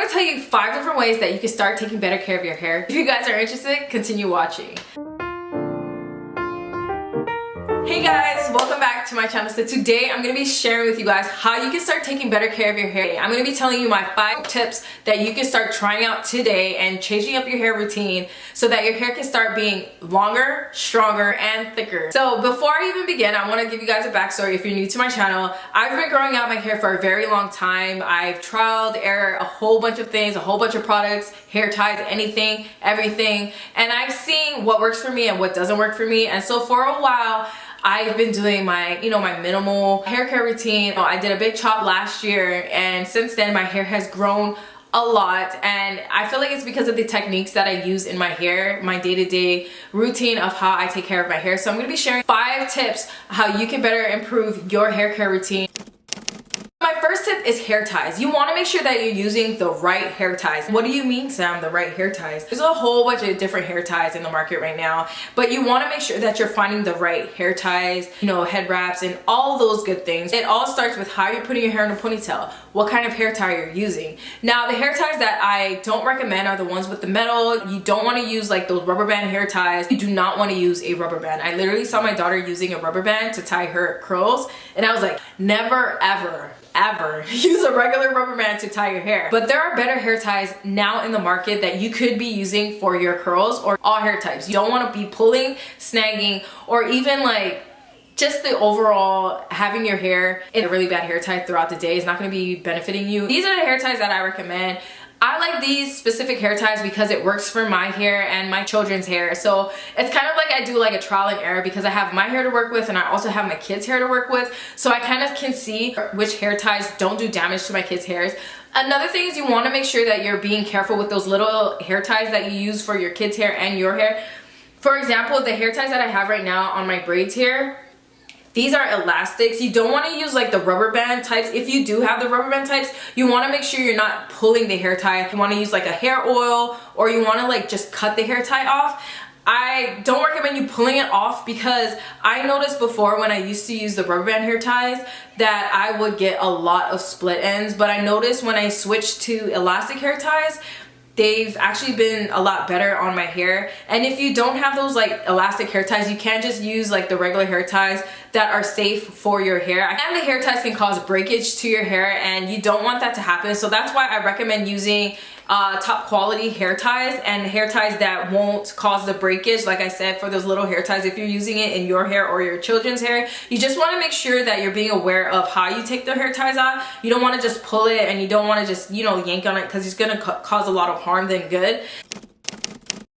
gonna tell you 5 different ways that you can start taking better care of your hair. If you guys are interested, continue watching. Hey guys, welcome back to my channel. So today I'm going to be sharing with you guys how you can start taking better care of your hair. I'm going to be telling you my 5 tips that you can start trying out today and changing up your hair routine so that your hair can start being longer, stronger, and thicker. So before I even begin, I want to give you guys a backstory if you're new to my channel. I've been growing out my hair for a very long time. I've trialed, errored, a whole bunch of things, a whole bunch of products, hair ties, anything, everything, and I've seen what works for me and what doesn't work for me. And so for a while, I've been doing my, my minimal hair care routine. I did a big chop last year, and since then my hair has grown a lot, and I feel like it's because of the techniques that I use in my hair, my day-to-day routine of how I take care of my hair. So I'm going to be sharing 5 tips how you can better improve your hair care routine. My first tip is hair ties. You want to make sure that you're using the right hair ties. What do you mean, Sam, the right hair ties? There's a whole bunch of different hair ties in the market right now, but you want to make sure that you're finding the right hair ties, head wraps, and all those good things. It all starts with how you're putting your hair in a ponytail, what kind of hair tie you're using. Now, the hair ties that I don't recommend are the ones with the metal. You don't want to use like those rubber band hair ties. You do not want to use a rubber band. I literally saw my daughter using a rubber band to tie her curls, and I was like, never ever use a regular rubber band to tie your hair. But there are better hair ties now in the market that you could be using for your curls or all hair types. You don't want to be pulling, snagging, or even like just the overall having your hair in a really bad hair tie throughout the day is not going to be benefiting you. These are the hair ties that I recommend. I like these specific hair ties because it works for my hair and my children's hair. So it's kind of like I do like a trial and error because I have my hair to work with and I also have my kids' hair to work with. So I kind of can see which hair ties don't do damage to my kids' hairs. Another thing is you want to make sure that you're being careful with those little hair ties that you use for your kids' hair and your hair. For example, the hair ties that I have right now on my braids here, these are elastics. You don't want to use like the rubber band types. If you do have the rubber band types, you want to make sure you're not pulling the hair tie. You want to use like a hair oil, or you want to like just cut the hair tie off. I don't recommend you pulling it off because I noticed before when I used to use the rubber band hair ties that I would get a lot of split ends, but I noticed when I switched to elastic hair ties, they've actually been a lot better on my hair. And if you don't have those like elastic hair ties, you can just use like the regular hair ties that are safe for your hair. And the hair ties can cause breakage to your hair, and you don't want that to happen. So that's why I recommend using top quality hair ties and hair ties that won't cause the breakage. Like I said, for those little hair ties, if you're using it in your hair or your children's hair, you just want to make sure that you're being aware of how you take the hair ties out. You don't want to just pull it, and you don't want to just yank on it because it's going to cause a lot of harm than good.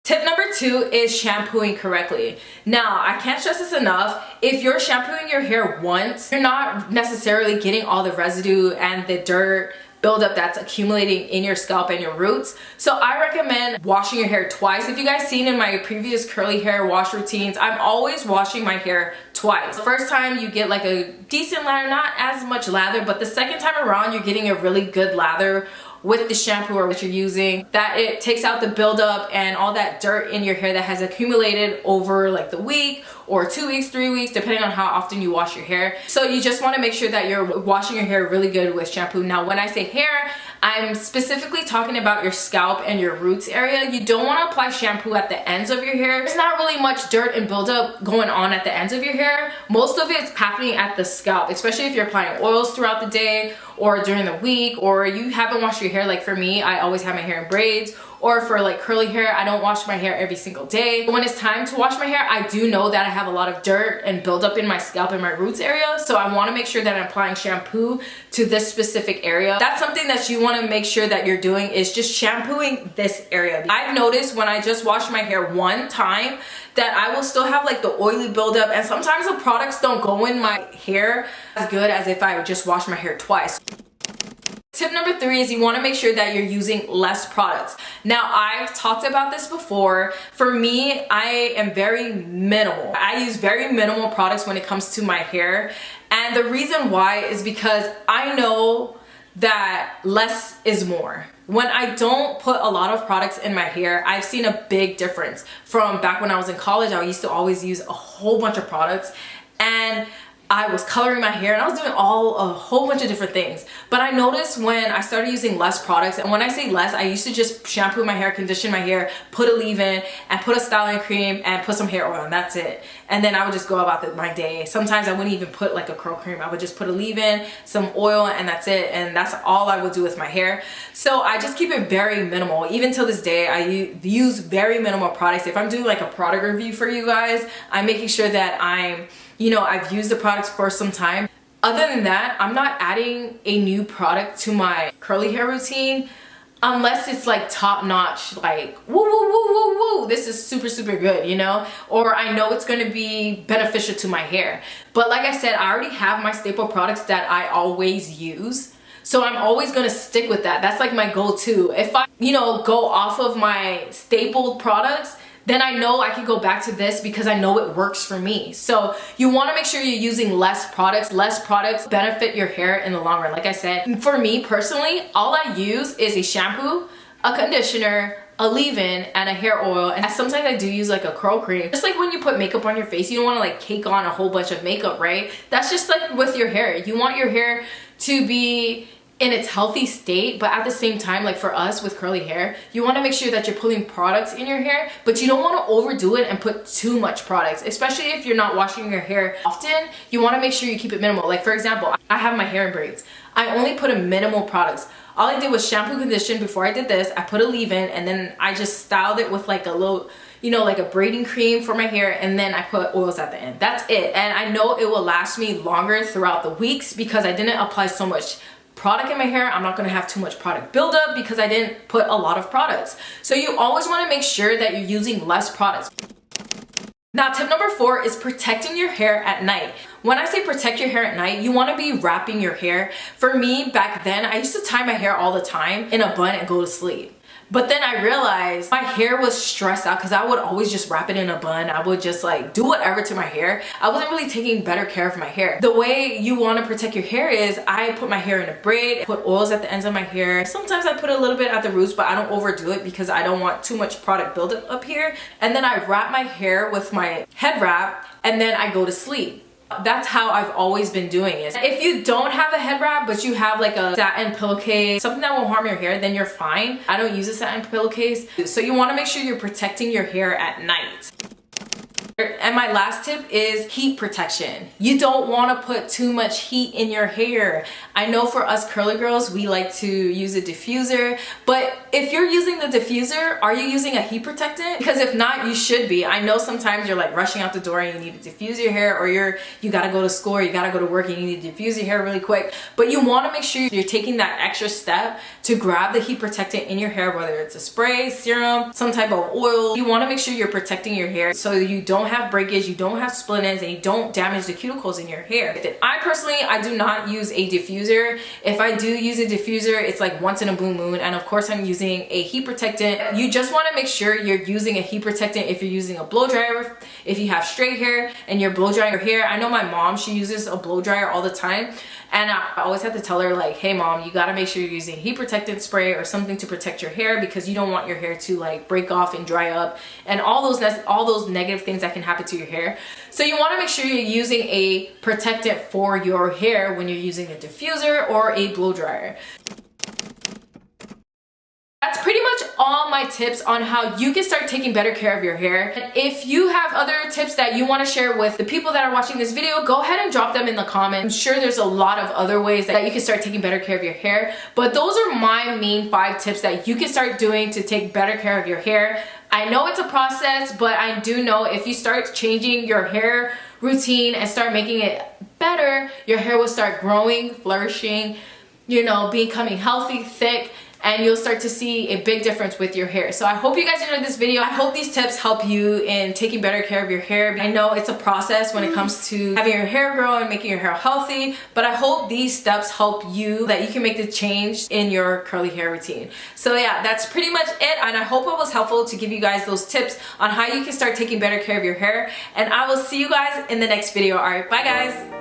Tip number 2 is shampooing correctly. Now, I can't stress this enough. If you're shampooing your hair once, you're not necessarily getting all the residue and the dirt buildup that's accumulating in your scalp and your roots. So I recommend washing your hair twice. If you guys seen in my previous curly hair wash routines, I'm always washing my hair twice. The first time you get like a decent lather, not as much lather, but the second time around you're getting a really good lather with the shampoo or what you're using, that it takes out the buildup and all that dirt in your hair that has accumulated over like the week or 2 weeks, 3 weeks, depending on how often you wash your hair. So you just want to make sure that you're washing your hair really good with shampoo. Now, when I say hair, I'm specifically talking about your scalp and your roots area. You don't want to apply shampoo at the ends of your hair. There's not really much dirt and buildup going on at the ends of your hair. Most of it's happening at the scalp, especially if you're applying oils throughout the day or during the week, or you haven't washed your hair. Like for me, I always have my hair in braids, or for like curly hair, I don't wash my hair every single day. But when it's time to wash my hair, I do know that I have a lot of dirt and buildup in my scalp and my roots area. So I want to make sure that I'm applying shampoo to this specific area. That's something that you want to make sure that you're doing, is just shampooing this area. I've noticed when I just wash my hair one time that I will still have like the oily buildup, and sometimes the products don't go in my hair as good as if I would just wash my hair twice. Tip number 3 is you want to make sure that you're using less products. Now, I've talked about this before. For me, I am very minimal. I use very minimal products when it comes to my hair. And the reason why is because I know that less is more. When I don't put a lot of products in my hair, I've seen a big difference. From back when I was in college, I used to always use a whole bunch of products. And I was coloring my hair, and I was doing a whole bunch of different things. But I noticed when I started using less products, and when I say less, I used to just shampoo my hair, condition my hair, put a leave-in, and put a styling cream, and put some hair oil, and that's it. And then I would just go about my day. Sometimes I wouldn't even put like a curl cream. I would just put a leave-in, some oil, and that's it. And that's all I would do with my hair. So I just keep it very minimal. Even till this day, I use very minimal products. If I'm doing like a product review for you guys, I'm making sure that I've used the products for some time. Other than that, I'm not adding a new product to my curly hair routine unless it's like top notch, like woo woo woo woo woo, this is super super good, you know, or I know it's going to be beneficial to my hair. But like I said, I already have my staple products that I always use, so I'm always going to stick with that. That's like my go-to. If I go off of my staple products, then I know I can go back to this because I know it works for me. So you want to make sure you're using less products. Less products benefit your hair in the long run. Like I said, for me personally, all I use is a shampoo, a conditioner, a leave-in, and a hair oil. And sometimes I do use like a curl cream. Just like when you put makeup on your face, you don't want to like cake on a whole bunch of makeup, right? That's just like with your hair. You want your hair to be in its healthy state, but at the same time, like for us with curly hair, you want to make sure that you're putting products in your hair, but you don't want to overdo it and put too much products, especially if you're not washing your hair often. You want to make sure you keep it minimal. Like for example, I have my hair in braids. I only put a minimal products. All I did was shampoo, condition. Before I did this, I put a leave-in, and then I just styled it with like a little, like a braiding cream for my hair, and then I put oils at the end. That's it. And I know it will last me longer throughout the weeks because I didn't apply so much product in my hair. I'm not going to have too much product buildup because I didn't put a lot of products. So you always want to make sure that you're using less products. Now, tip number 4 is protecting your hair at night. When I say protect your hair at night, you want to be wrapping your hair. For me, back then, I used to tie my hair all the time in a bun and go to sleep. But then I realized my hair was stressed out because I would always just wrap it in a bun. I would just like do whatever to my hair. I wasn't really taking better care of my hair. The way you want to protect your hair is I put my hair in a braid, put oils at the ends of my hair. Sometimes I put a little bit at the roots, but I don't overdo it because I don't want too much product buildup up here. And then I wrap my hair with my head wrap, and then I go to sleep. That's how I've always been doing it. If you don't have a head wrap, but you have like a satin pillowcase, something that won't harm your hair, then you're fine. I don't use a satin pillowcase. So you want to make sure you're protecting your hair at night. And my last tip is heat protection. You don't want to put too much heat in your hair. I know for us curly girls, we like to use a diffuser, but if you're using the diffuser, are you using a heat protectant? Because if not, you should be. I know sometimes you're like rushing out the door and you need to diffuse your hair, or you gotta go to school, or you gotta go to work and you need to diffuse your hair really quick. But you want to make sure you're taking that extra step to grab the heat protectant in your hair, whether it's a spray, serum, some type of oil. You want to make sure you're protecting your hair so you don't have breakage, you don't have split ends, and you don't damage the cuticles in your hair. I do not use a diffuser. If I do use a diffuser, it's like once in a blue moon, and of course I'm using a heat protectant. You just want to make sure you're using a heat protectant if you're using a blow dryer, if you have straight hair and you're blow drying your hair. I know my mom, she uses a blow dryer all the time, and I always have to tell her like, hey mom, you got to make sure you're using heat protectant spray or something to protect your hair, because you don't want your hair to like break off and dry up and all those negative things that can happen to your hair. So you want to make sure you're using a protectant for your hair when you're using a diffuser or a blow dryer. That's pretty much all my tips on how you can start taking better care of your hair. And if you have other tips that you want to share with the people that are watching this video, go ahead and drop them in the comments. I'm sure there's a lot of other ways that you can start taking better care of your hair, but those are my main 5 tips that you can start doing to take better care of your hair. I know it's a process, but I do know if you start changing your hair routine and start making it better, your hair will start growing, flourishing, becoming healthy, thick, and you'll start to see a big difference with your hair. So I hope you guys enjoyed this video. I hope these tips help you in taking better care of your hair. I know it's a process when it comes to having your hair grow and making your hair healthy, but I hope these steps help you, that you can make the change in your curly hair routine. So yeah, that's pretty much it, and I hope it was helpful to give you guys those tips on how you can start taking better care of your hair, and I will see you guys in the next video. All right, bye guys.